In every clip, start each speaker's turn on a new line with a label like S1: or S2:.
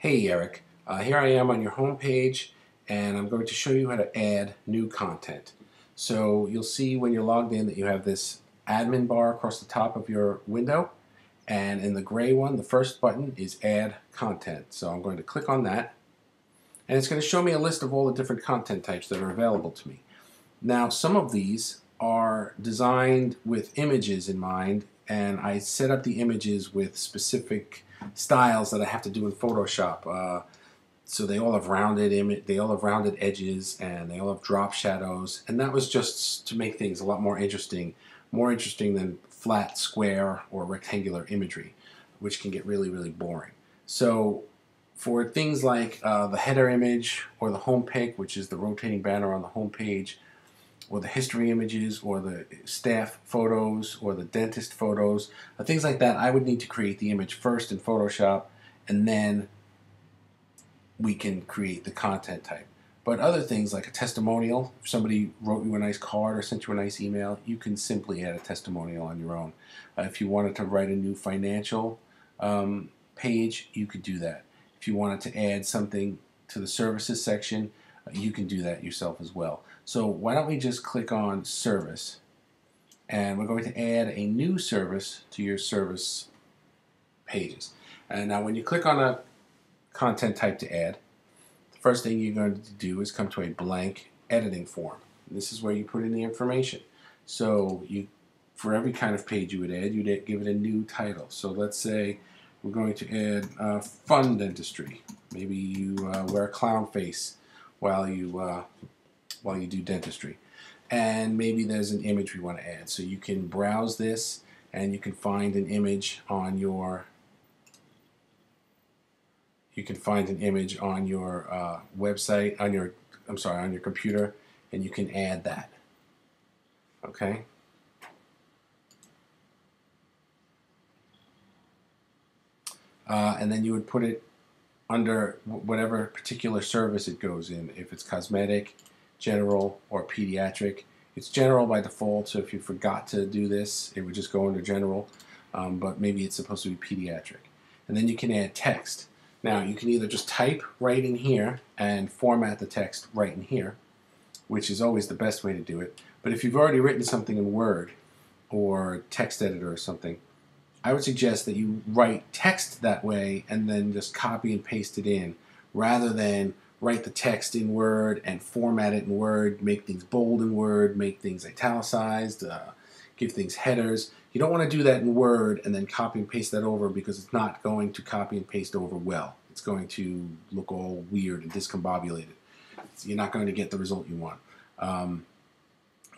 S1: Hey Eric, here I am on your home page and I'm going to show you how to add new content. So you'll see when you're logged in that you have this admin bar across the top of your window, and in the gray one the first button is Add Content. So I'm going to click on that and it's going to show me a list of all the different content types that are available to me. Now some of these are designed with images in mind, and I set up the images with specific styles that I have to do in Photoshop. So they all have rounded edges, and they all have drop shadows, and that was just to make things a lot more interesting than flat, square, or rectangular imagery, which can get really boring. So for things like the header image or the home pic, which is the rotating banner on the home page, or the history images, or the staff photos, or the dentist photos, things like that, I would need to create the image first in Photoshop, and then we can create the content type. But other things like a testimonial, if somebody wrote you a nice card or sent you a nice email, you can simply add a testimonial on your own. If you wanted to write a new financial page, you could do that. If you wanted to add something to the services section, you can do that yourself as well. So why don't we just click on service, and we're going to add a new service to your service pages. And now when you click on a content type to add, the first thing you're going to do is come to a blank editing form. This is where you put in the information. So for every kind of page you would add, you'd give it a new title. So let's say we're going to add fun dentistry. Maybe you wear a clown face while you do dentistry, and maybe there's an image we want to add. So you can browse this and you can find an image on your website, on your computer, and you can add that. Okay. And then you would put it under whatever particular service it goes in. If it's cosmetic, general, or pediatric. It's general by default, so if you forgot to do this, it would just go under general, but maybe it's supposed to be pediatric. And then you can add text. Now you can either just type right in here and format the text right in here, which is always the best way to do it. But if you've already written something in Word or text editor or something, I would suggest that you write text that way and then just copy and paste it in, rather than write the text in Word and format it in Word, make things bold in Word, make things italicized, give things headers. You don't want to do that in Word and then copy and paste that over, because it's not going to copy and paste over well. It's going to look all weird and discombobulated. So you're not going to get the result you want.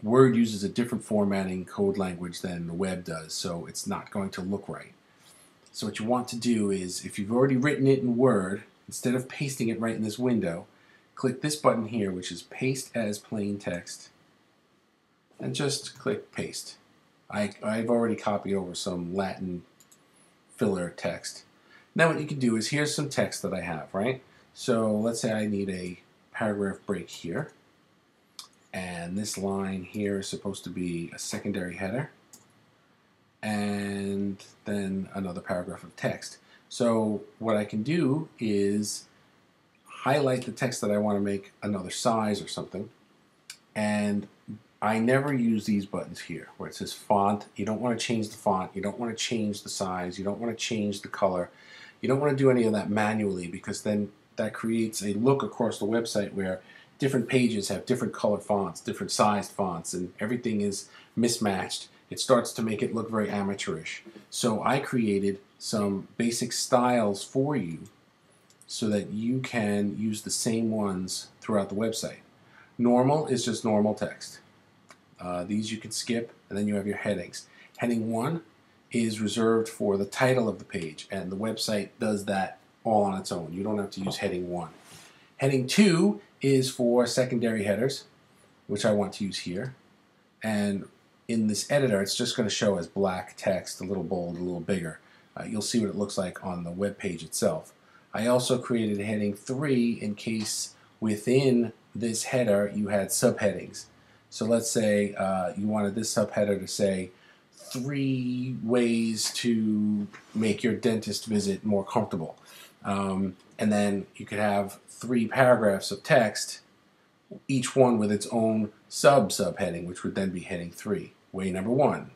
S1: Word uses a different formatting code language than the web does, so it's not going to look right. So what you want to do is, if you've already written it in Word, instead of pasting it right in this window, click this button here, which is Paste as Plain Text, and just click Paste. I've already copied over some Latin filler text. Now what you can do is, here's some text that I have, right? So let's say I need a paragraph break here. And this line here is supposed to be a secondary header, and then another paragraph of text. So what I can do is highlight the text that I want to make another size or something, and I never use these buttons here where it says font. You don't want to change the font, you don't want to change the size, you don't want to change the color, you don't want to do any of that manually, because then that creates a look across the website where different pages have different colored fonts, different sized fonts, and everything is mismatched. It starts to make it look very amateurish. So I created some basic styles for you so that you can use the same ones throughout the website. Normal is just normal text. These you can skip, and then you have your headings. Heading 1 is reserved for the title of the page, and the website does that all on its own. You don't have to use heading 1. Heading 2 is for secondary headers, which I want to use here. And in this editor, it's just going to show as black text, a little bold, a little bigger. You'll see what it looks like on the web page itself. I also created heading 3 in case within this header you had subheadings. So let's say you wanted this subheader to say 3 ways to make your dentist visit more comfortable. And then you could have 3 paragraphs of text, each one with its own subheading, which would then be heading 3. Way number 1,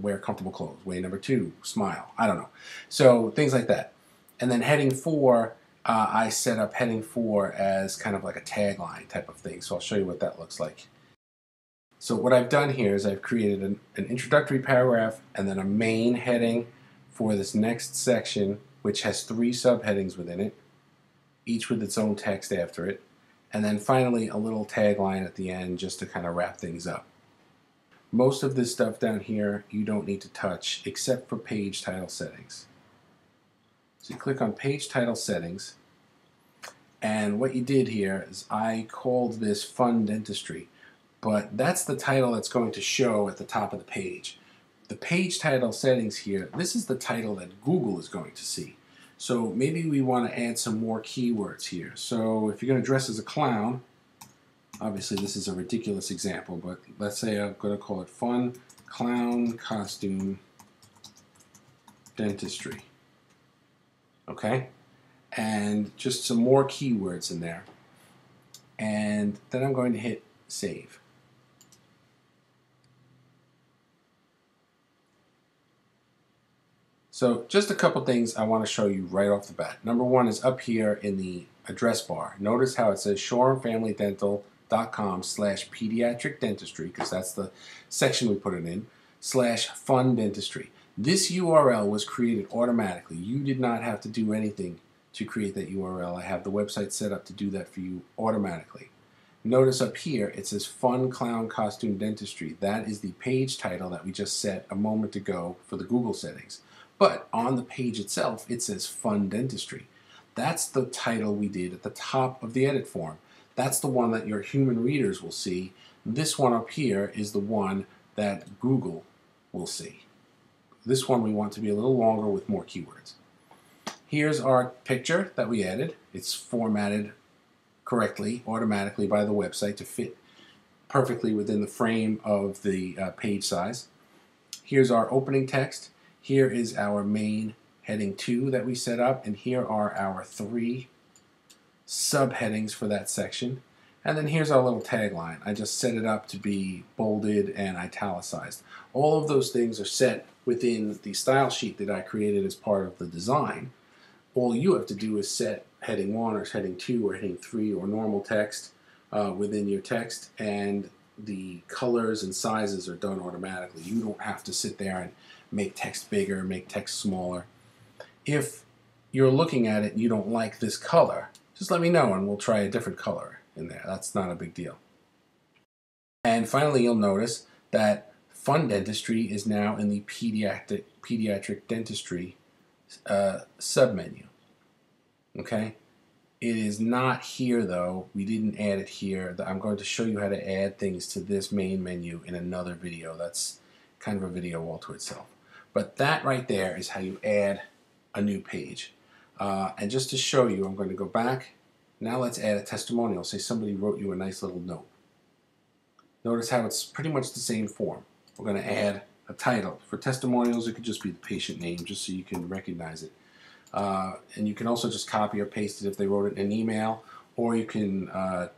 S1: wear comfortable clothes. Way number 2, smile. I don't know. So things like that. And then heading 4, I set up heading 4 as kind of like a tagline type of thing. So I'll show you what that looks like. So what I've done here is I've created an introductory paragraph and then a main heading for this next section, which has 3 subheadings within it, each with its own text after it. And then finally a little tagline at the end just to kind of wrap things up. Most of this stuff down here you don't need to touch except for page title settings. So you click on page title settings, and what you did here is I called this Fun Dentistry, but that's the title that's going to show at the top of the page. The page title settings here, this is the title that Google is going to see. So maybe we want to add some more keywords here. So if you're going to dress as a clown, obviously this is a ridiculous example, but let's say I'm going to call it Fun Clown Costume Dentistry. Okay? And just some more keywords in there. And then I'm going to hit save. So just a couple things I want to show you right off the bat. Number 1 is up here in the address bar. Notice how it says shoreham-family-dental.com/pediatric dentistry, because that's the section we put it in, /fun dentistry. This URL was created automatically. You did not have to do anything to create that URL. I have the website set up to do that for you automatically. Notice up here it says Fun Clown Costume Dentistry. That is the page title that we just set a moment ago for the Google settings. But on the page itself it says Fun Dentistry. That's the title we did at the top of the edit form. That's the one that your human readers will see. This one up here is the one that Google will see. This one we want to be a little longer with more keywords. Here's our picture that we added. It's formatted correctly, automatically by the website to fit perfectly within the frame of the page size. Here's our opening text. Here is our main heading 2 that we set up, and here are our 3 subheadings for that section. And then here's our little tagline. I just set it up to be bolded and italicized. All of those things are set within the style sheet that I created as part of the design. All you have to do is set heading 1 or heading 2 or heading 3 or normal text within your text, and the colors and sizes are done automatically. You don't have to sit there and make text bigger, make text smaller. If you're looking at it and you don't like this color, just let me know and we'll try a different color in there. That's not a big deal. And finally, you'll notice that Fun Dentistry is now in the pediatric dentistry submenu. Okay? It is not here though. We didn't add it here. I'm going to show you how to add things to this main menu in another video. That's kind of a video all to itself. But that right there is how you add a new page. And just to show you, I'm going to go back. Now let's add a testimonial. Say somebody wrote you a nice little note. Notice how it's pretty much the same form. We're going to add a title. For testimonials, it could just be the patient name, just so you can recognize it. And you can also just copy or paste it if they wrote it in an email, or you can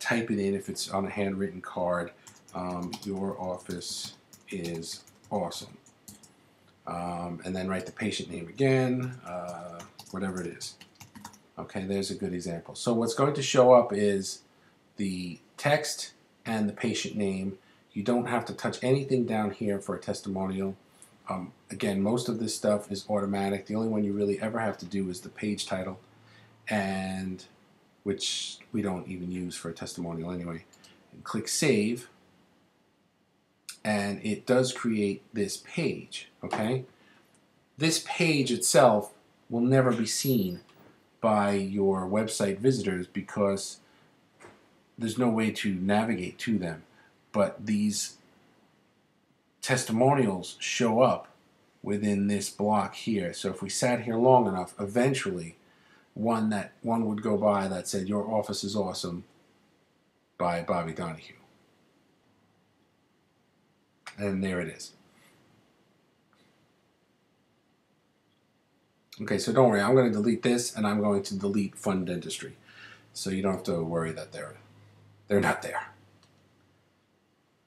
S1: type it in if it's on a handwritten card. Your office is awesome. And then write the patient name again, whatever it is. Okay, there's a good example. So what's going to show up is the text and the patient name. You don't have to touch anything down here for a testimonial. Again, most of this stuff is automatic. The only one you really ever have to do is the page title, and which we don't even use for a testimonial anyway. And click Save, and it does create this page. Okay, this page itself will never be seen by your website visitors because there's no way to navigate to them. But these testimonials show up within this block here. So if we sat here long enough, eventually one would go by that said, "Your office is awesome" by Bobby Donahue. And there it is. Okay, so don't worry, I'm going to delete this and I'm going to delete fun dentistry. So you don't have to worry that they're not there.